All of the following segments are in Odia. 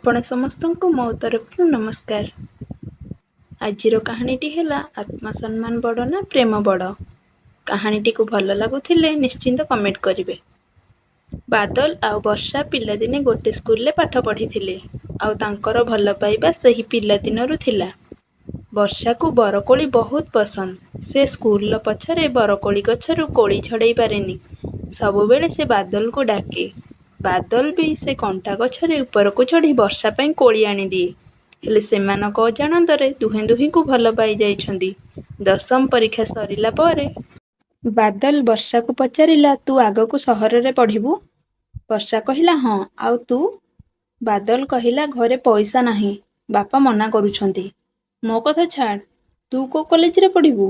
आपण ସମସ୍ତଙ୍କୁ ମୋ ତରଫରୁ ନମସ୍କାର। ଆଜିର କାହାଣୀଟି ହେଲା ଆତ୍ମସମ୍ମାନ ବଡ଼ ନା ପ୍ରେମ ବଡ଼। କାହାଣୀଟିକୁ ଭଲ ଲାଗୁଥିଲେ ନିଶ୍ଚିନ୍ତ କମେଣ୍ଟ କରିବେ। ବାଦଲ ଆଉ ବର୍ଷା ପିଲାଦିନେ ଗୋଟେ ସ୍କୁଲରେ ପାଠ ପଢ଼ିଥିଲେ ଆଉ ତାଙ୍କର ଭଲ ପାଇବା ସେହି ପିଲାଦିନରୁ ଥିଲା। ବର୍ଷାକୁ ବରକୋଳି ବହୁତ ପସନ୍ଦ। ସେ ସ୍କୁଲର ପଛରେ ବରକୋଳି ଗଛରୁ କୋଳି ଝଡ଼େଇ ପାରେନି। ସବୁବେଳେ ସେ ବାଦଲକୁ ଡାକେ। ବାଦଲ ବି ସେ କଣ୍ଟା ଗଛରେ ଉପରକୁ ଚଢ଼ି ବର୍ଷା ପାଇଁ କୋଳି ଆଣିଦିଏ। ହେଲେ ସେମାନଙ୍କ ଅଜାଣତରେ ଦୁହେଁ ଦୁହିଁଙ୍କୁ ଭଲ ପାଇଯାଇଛନ୍ତି। ଦଶମ ପରୀକ୍ଷା ସରିଲା ପରେ ବାଦଲ ବର୍ଷାକୁ ପଚାରିଲା, ତୁ ଆଗକୁ ସହରରେ ପଢ଼ିବୁ? ବର୍ଷା କହିଲା, ହଁ। ଆଉ ତୁ? ବାଦଲ କହିଲା, ଘରେ ପଇସା ନାହିଁ, ବାପା ମନା କରୁଛନ୍ତି। ମୋ କଥା ଛାଡ଼, ତୁ କୋଉ କଲେଜରେ ପଢ଼ିବୁ?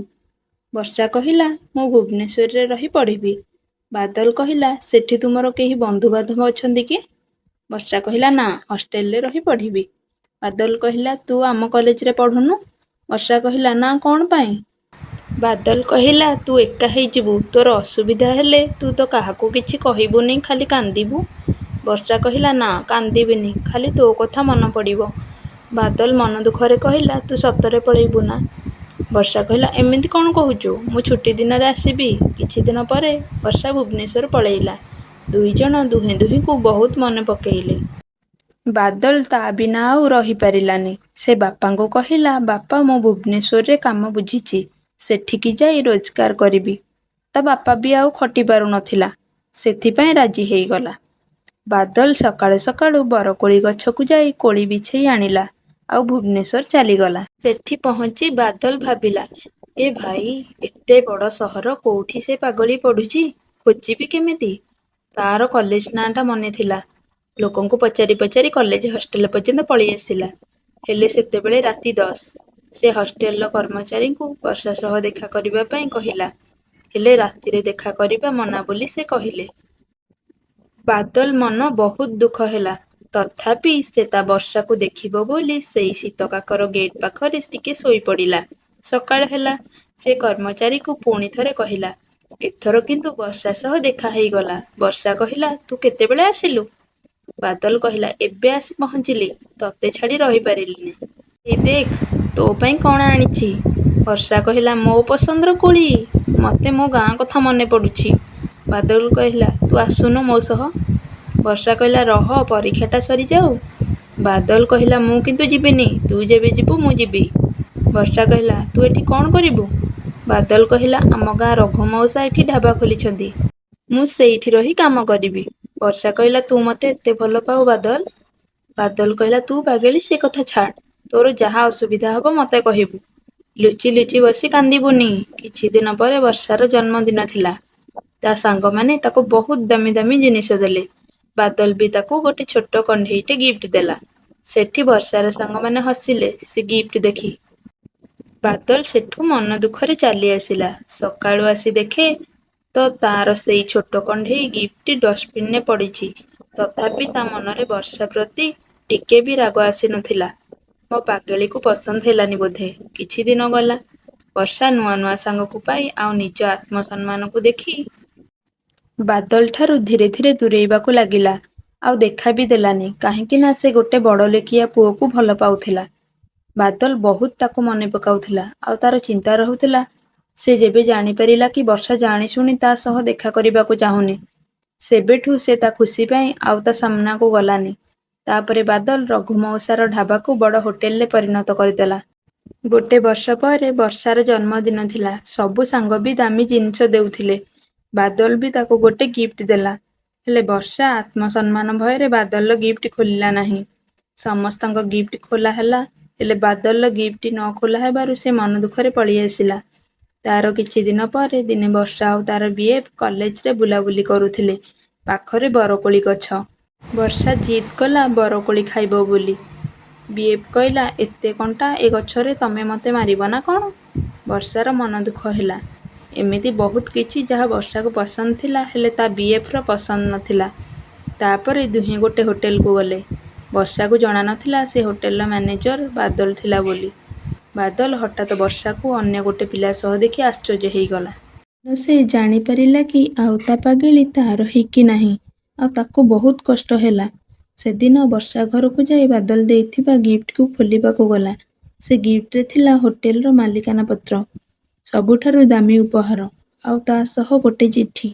ବର୍ଷା କହିଲା, ମୁଁ ଭୁବନେଶ୍ୱରରେ ରହି ପଢ଼ିବି। ବାଦଲ କହିଲା, ସେଠି ତୁମର କେହି ବନ୍ଧୁବାନ୍ଧବ ଅଛନ୍ତି କି? ବର୍ଷା କହିଲା, ନା, ହଷ୍ଟେଲରେ ରହି ପଢ଼ିବି। ବାଦଲ କହିଲା, ତୁ ଆମ କଲେଜରେ ପଢ଼ୁନୁ? ବର୍ଷା କହିଲା, ନା, କ'ଣ ପାଇଁ? ବାଦଲ କହିଲା, ତୁ ଏକା ହେଇଯିବୁ। ତୋର ଅସୁବିଧା ହେଲେ ତୁ ତ କାହାକୁ କିଛି କହିବୁନି, ଖାଲି କାନ୍ଦିବୁ। ବର୍ଷା କହିଲା, ନା, କାନ୍ଦିବିନି, ଖାଲି ତୋ କଥା ମନେ ପଡ଼ିବ। ବାଦଲ ମନ ଦୁଃଖରେ କହିଲା, ତୁ ସତରେ ପଳେଇବୁ ନା? ବର୍ଷା କହିଲା, ଏମିତି କ'ଣ କହୁଛୁ? ମୁଁ ଛୁଟି ଦିନରେ ଆସିବି। କିଛି ଦିନ ପରେ ବର୍ଷା ଭୁବନେଶ୍ୱର ପଳେଇଲା। ଦୁଇଜଣ ଦୁହେଁ ଦୁହିଁଙ୍କୁ ବହୁତ ମନେ ପକେଇଲେ। ବାଦଲ ତା ବିନା ଆଉ ରହିପାରିଲାନି। ସେ ବାପାଙ୍କୁ କହିଲା, ବାପା, ମୁଁ ଭୁବନେଶ୍ୱରରେ କାମ ବୁଝିଛି, ସେଠିକି ଯାଇ ରୋଜଗାର କରିବି। ତା ବାପା ବି ଆଉ ଖଟି ପାରୁନଥିଲା, ସେଥିପାଇଁ ରାଜି ହେଇଗଲା। ବାଦଲ ସକାଳୁ ସକାଳୁ ବରକୋଳି ଗଛକୁ ଯାଇ କୋଳି ବିଛେଇ ଆଣିଲା ଆଉ ଭୁବନେଶ୍ୱର ଚାଲିଗଲା। ସେଠି ପହଞ୍ଚି ବାଦଲ ଭାବିଲା, ଏ ଭାଇ, ଏତେ ବଡ଼ ସହର, କୋଉଠି ସେ ପାଗଳୀ ପଢ଼ୁଛି? ଖୋଜିବି କେମିତି? ତାର କଲେଜ ନାଁଟା ମନେ ଥିଲା। ଲୋକଙ୍କୁ ପଚାରି ପଚାରି କଲେଜ ହଷ୍ଟେଲ ପର୍ଯ୍ୟନ୍ତ ପଳେଇ ଆସିଲା। ହେଲେ ସେତେବେଳେ ରାତି 10। ସେ ହଷ୍ଟେଲର କର୍ମଚାରୀଙ୍କୁ ବର୍ଷା ସହ ଦେଖା କରିବା ପାଇଁ କହିଲା। ହେଲେ ରାତିରେ ଦେଖା କରିବା ମନା ବୋଲି ସେ କହିଲେ। ବାଦଲ ମନ ବହୁତ ଦୁଃଖ ହେଲା। ତଥାପି ସେ ତା ବର୍ଷାକୁ ଦେଖିବ ବୋଲି ସେଇ ଶୀତକାକର ଗେଟ୍ ପାଖରେ ଟିକେ ଶୋଇପଡ଼ିଲା। ସକାଳ ହେଲା। ସେ କର୍ମଚାରୀକୁ ପୁଣି ଥରେ କହିଲା, ଏଥର କିନ୍ତୁ ବର୍ଷା ସହ ଦେଖା ହେଇଗଲା। ବର୍ଷା କହିଲା, ତୁ କେତେବେଳେ ଆସିଲୁ? ବାଦଲ କହିଲା, ଏବେ ଆସି ପହଞ୍ଚିଲି, ତତେ ଛାଡ଼ି ରହିପାରିଲିନି। ଏଇ ଦେଖ, ତୋ ପାଇଁ କ'ଣ ଆଣିଛି। ବର୍ଷା କହିଲା, ମୋ ପସନ୍ଦର କୋଳି। ମତେ ମୋ ଗାଁ କଥା ମନେ ପଡ଼ୁଛି। ବାଦଲ କହିଲା, ତୁ ଆସୁନୁ ମୋ ସହ। ବର୍ଷା କହିଲା, ରହ, ପରୀକ୍ଷାଟା ସରିଯାଉ। ବାଦଲ କହିଲା, ମୁଁ କିନ୍ତୁ ଯିବିନି, ତୁ ଯେବେ ଯିବୁ ମୁଁ ଯିବି। ବର୍ଷା କହିଲା, ତୁ ଏଠି କ'ଣ କରିବୁ? ବାଦଲ କହିଲା, ଆମ ଗାଁ ରଘୁ ମଉସା ଏଠି ଢାବା ଖୋଲିଛନ୍ତି, ମୁଁ ସେଇଠି ରହି କାମ କରିବି। ବର୍ଷା କହିଲା, ତୁ ମତେ ଏତେ ଭଲ ପାଉ ବାଦଲ? ବାଦଲ କହିଲା, ତୁ ପାଗଳି, ସେ କଥା ଛାଡ଼। ତୋର ଯାହା ଅସୁବିଧା ହବ ମତେ କହିବୁ। ଲୁଚି ଲୁଚି ବସି କାନ୍ଦିବୁନି। କିଛି ଦିନ ପରେ ବର୍ଷାର ଜନ୍ମଦିନ ଥିଲା। ତା ସାଙ୍ଗମାନେ ତାକୁ ବହୁତ ଦାମୀ ଦାମୀ ଜିନିଷ ଦେଲେ। ବାଦଲ ବି ତାକୁ ଗୋଟେ ଛୋଟ କଣ୍ଢେଇଟେ ଗିଫ୍ଟ ଦେଲା। ସେଠି ବର୍ଷାର ସାଙ୍ଗମାନେ ହସିଲେ ସେ ଗିଫ୍ଟ ଦେଖି। ବାଦଲ ସେଠୁ ମନ ଦୁଃଖରେ ଚାଲି ଆସିଲା। ସକାଳୁ ଆସି ଦେଖେ ତ ତାର ସେଇ ଛୋଟ କଣ୍ଢେଇ ଗିଫ୍ଟଟି ଡଷ୍ଟବିନରେ ପଡ଼ିଛି। ତଥାପି ତା ମନରେ ବର୍ଷା ପ୍ରତି ଟିକେ ବି ରାଗ ଆସିନଥିଲା। ମୋ ପାଗଳୀକୁ ପସନ୍ଦ ହେଲାନି ବୋଧେ। କିଛି ଦିନ ଗଲା। ବର୍ଷା ନୂଆ ନୂଆ ସାଙ୍ଗକୁ ପାଇ ଆଉ ନିଜ ଆତ୍ମସମ୍ମାନକୁ ଦେଖି ବାଦଲଠାରୁ ଧୀରେ ଧୀରେ ଦୂରେଇବାକୁ ଲାଗିଲା। ଆଉ ଦେଖା ବି ଦେଲାନି, କାହିଁକି ନା ସେ ଗୋଟେ ବଡ଼ ଲେକିଆ ପୁଅକୁ ଭଲ ପାଉଥିଲା। ବାଦଲ ବହୁତ ତାକୁ ମନେ ପକାଉଥିଲା ଆଉ ତାର ଚିନ୍ତା ରହୁଥିଲା। ସେ ଯେବେ ଜାଣିପାରିଲା କି ବର୍ଷା ଜାଣିଶୁଣି ତା ସହ ଦେଖା କରିବାକୁ ଚାହୁଁନି, ସେବେଠୁ ସେ ତା ଖୁସି ପାଇଁ ଆଉ ତା ସାମ୍ନାକୁ ଗଲାନି। ତାପରେ ବାଦଲ ରଘୁ ମଉସାର ଢାବାକୁ ବଡ଼ ହୋଟେଲରେ ପରିଣତ କରିଦେଲା। ଗୋଟେ ବର୍ଷ ପରେ ବର୍ଷାର ଜନ୍ମଦିନ ଥିଲା। ସବୁ ସାଙ୍ଗ ବି ଦାମୀ ଜିନିଷ ଦେଉଥିଲେ। ବାଦଲ ବି ତାକୁ ଗୋଟେ ଗିଫ୍ଟ ଦେଲା। ହେଲେ ବର୍ଷା ଆତ୍ମସମ୍ମାନ ଭୟରେ ବାଦଲର ଗିଫ୍ଟ ଖୋଲିଲା ନାହିଁ। ସମସ୍ତଙ୍କ ଗିଫ୍ଟ ଖୋଲା ହେଲା, ହେଲେ ବାଦଲର ଗିଫ୍ଟ ନ ଖୋଲା ହେବାରୁ ସେ ମନ ଦୁଃଖରେ ପଳେଇ ଆସିଲା। ତାର କିଛି ଦିନ ପରେ ଦିନେ ବର୍ଷା ଆଉ ତାର ବିଏଫ୍ କଲେଜରେ ବୁଲାବୁଲି କରୁଥିଲେ। ପାଖରେ ବରକୋଳି ଗଛ। ବର୍ଷା ଜିଦ୍ କଲା ବରକୋଳି ଖାଇବ ବୋଲି। ବିଏଫ୍ କହିଲା, ଏତେ କଣ୍ଟା ଏ ଗଛରେ, ତମେ ମତେ ମାରିବ ନା କ'ଣ? ବର୍ଷାର ମନ ଦୁଃଖ ହେଲା। ଏମିତି ବହୁତ କିଛି ଯାହା ବର୍ଷାକୁ ପସନ୍ଦ ଥିଲା, ହେଲେ ତା ବିଏଫ୍ର ପସନ୍ଦ ନଥିଲା। ତାପରେ ଦୁହେଁ ଗୋଟେ ହୋଟେଲକୁ ଗଲେ। ବର୍ଷାକୁ ଜଣା ନଥିଲା ସେ ହୋଟେଲର ମ୍ୟାନେଜର ବାଦଲ ଥିଲା ବୋଲି। ବାଦଲ ହଠାତ୍ ବର୍ଷାକୁ ଅନ୍ୟ ଗୋଟେ ପିଲା ସହ ଦେଖି ଆଶ୍ଚର୍ଯ୍ୟ ହେଇଗଲା। ସେ ଜାଣିପାରିଲା କି ଆଉ ତା ପାଗଳୀ ତାର ହେଇକି ନାହିଁ। ଆଉ ତାକୁ ବହୁତ କଷ୍ଟ ହେଲା। ସେଦିନ ବର୍ଷା ଘରକୁ ଯାଇ ବାଦଲ ଦେଇଥିବା ଗିଫ୍ଟକୁ ଖୋଲିବାକୁ ଗଲା। ସେ ଗିଫ୍ଟରେ ଥିଲା ହୋଟେଲର ମାଲିକାନା ପତ୍ର, ସବୁଠାରୁ ଦାମୀ ଉପହାର, ଆଉ ତା ସହ ଗୋଟେ ଚିଠି।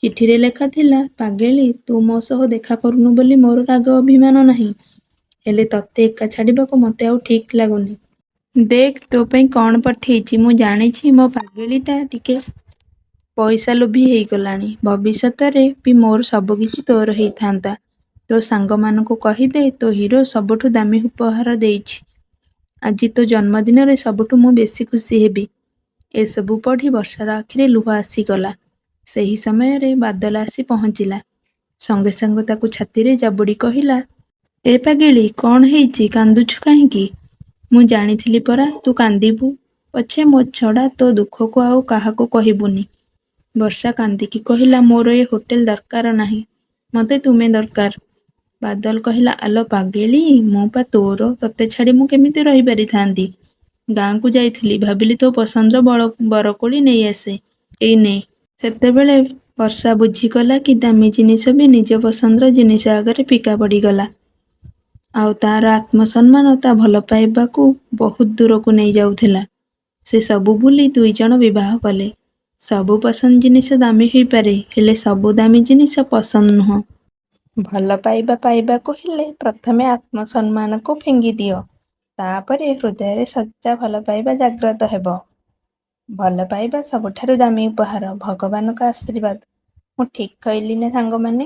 ଚିଠିରେ ଲେଖା ଥିଲା, ପାଗେଳି, ତୁ ମୋ ସହ ଦେଖା କରୁନୁ ବୋଲି ମୋର ରାଗ ଅଭିମାନ ନାହିଁ, ହେଲେ ତତେ ଏକା ଛାଡ଼ିବାକୁ ମୋତେ ଆଉ ଠିକ୍ ଲାଗୁନି। ଦେଖ ତୋ ପାଇଁ କ'ଣ ପଠେଇଛି। ମୁଁ ଜାଣିଛି ମୋ ପାଗେଳିଟା ଟିକେ ପଇସା ଲୋଭୀ ହେଇଗଲାଣି। ଭବିଷ୍ୟତରେ ବି ମୋର ସବୁକିଛି ତୋର ହେଇଥାନ୍ତା। ତୋ ସାଙ୍ଗମାନଙ୍କୁ କହିଦେ ତୋ ହିରୋ ସବୁଠୁ ଦାମୀ ଉପହାର ଦେଇଛି। ଆଜି ତୋ ଜନ୍ମଦିନରେ ସବୁଠୁ ମୁଁ ବେଶୀ ଖୁସି ହେବି। ଏସବୁ ପଢ଼ି ବର୍ଷାର ଆଖିରେ ଲୁହ ଆସିଗଲା। ସେହି ସମୟରେ ବାଦଲ ଆସି ପହଞ୍ଚିଲା। ସଙ୍ଗେ ସଙ୍ଗେ ତାକୁ ଛାତିରେ ଜାବୁଡ଼ି କହିଲା, ଏ ପାଗେଳି, କ'ଣ ହେଇଛି? କାନ୍ଦୁଛୁ କାହିଁକି? ମୁଁ ଜାଣିଥିଲି ପରା ତୁ କାନ୍ଦିବୁ। ପଛେ ମୋ ଛଡ଼ା ତୋ ଦୁଃଖକୁ ଆଉ କାହାକୁ କହିବୁନି। ବର୍ଷା କାନ୍ଦିକି କହିଲା, ମୋର ଏ ହୋଟେଲ ଦରକାର ନାହିଁ, ମୋତେ ତୁମେ ଦରକାର। ବାଦଲ କହିଲା, ଆଲୋ ପାଗେଳି, ମୁଁ ପା ତୋର, ତତେ ଛାଡ଼ି ମୁଁ କେମିତି ରହିପାରିଥାନ୍ତି? ଗାଁକୁ ଯାଇଥିଲି, ଭାବିଲି ତୋ ପସନ୍ଦର ବରକୋଳି ନେଇ ଆସେ, ଏଇ ନେ। ସେତେବେଳେ ବର୍ଷା ବୁଝିଗଲା କି ଦାମୀ ଜିନିଷ ବି ନିଜ ପସନ୍ଦର ଜିନିଷ ଆଗରେ ଫିକା ପଡ଼ିଗଲା। ଆଉ ତାର ଆତ୍ମସମ୍ମାନ ତା ଭଲ ପାଇବାକୁ ବହୁତ ଦୂରକୁ ନେଇ ଯାଉଥିଲା। ସେ ସବୁ ଭୁଲି ଦୁଇଜଣ ବିବାହ କଲେ। ସବୁ ପସନ୍ଦ ଜିନିଷ ଦାମୀ ହୋଇପାରେ, ହେଲେ ସବୁ ଦାମୀ ଜିନିଷ ପସନ୍ଦ ନୁହଁ। ଭଲ ପାଇବା ପାଇବାକୁ ହେଲେ ପ୍ରଥମେ ଆତ୍ମସମ୍ମାନକୁ ଫିଙ୍ଗି ଦିଅ, ତାପରେ ହୃଦୟରେ ସଚ୍ଚା ଭଲ ପାଇବା ଜାଗ୍ରତ ହେବ। ଭଲ ପାଇବା ସବୁଠାରୁ ଦାମୀ ଉପହାର, ଭଗବାନଙ୍କ ଆଶୀର୍ବାଦ। ମୁଁ ଠିକ୍ କହିଲି ନା ସାଙ୍ଗମାନେ?